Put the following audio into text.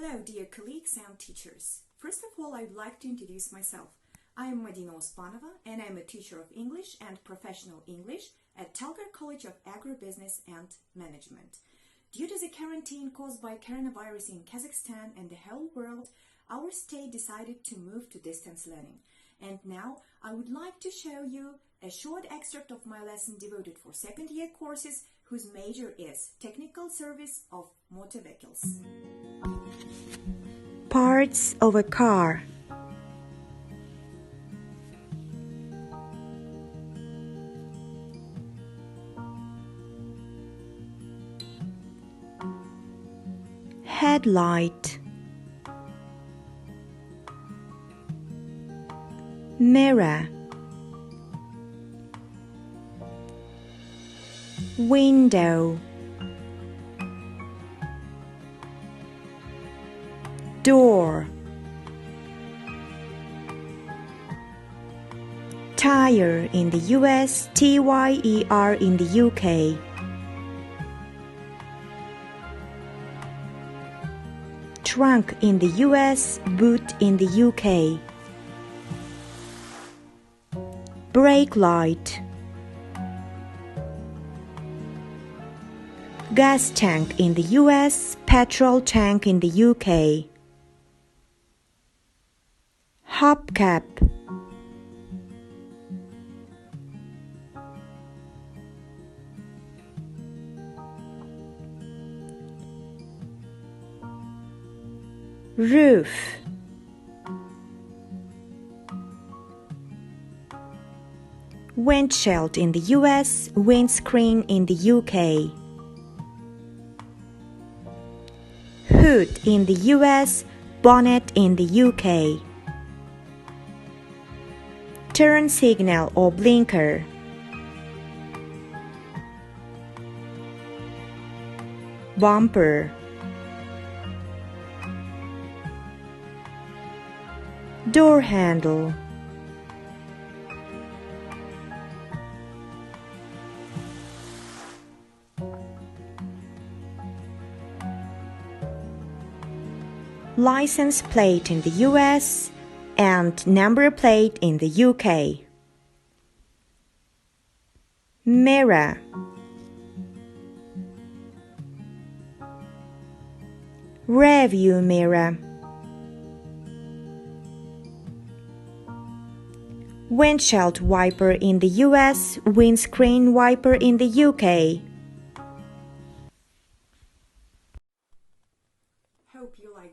Hello, dear colleagues and teachers. First of all, I'd like to introduce myself. I am Madina Ospanova, and I'm a teacher of English and Professional English at Talgarskого College of Agribusiness and Management. Due to the quarantine caused by coronavirus in Kazakhstan and the whole world, our state decided to move to distance learning. And now I would like to show you a short extract of my lesson devoted for second-year courses whose major is Technical Service of Motor Vehicles. Parts of a car. Headlight, mirror, window, door, tire in the US, TYER in the UK, trunk in the US, boot in the UK, brake light, gas tank in the US, petrol tank in the UK, hubcap, roof, windshield in the US, windscreen in the UK, hood in the US, bonnet in the UK, turn signal or blinker, bumper, door handle, license plate in the US and number plate in the UK, mirror, rearview mirror, windshield wiper in the US, windscreen wiper in the UK. Hope you liked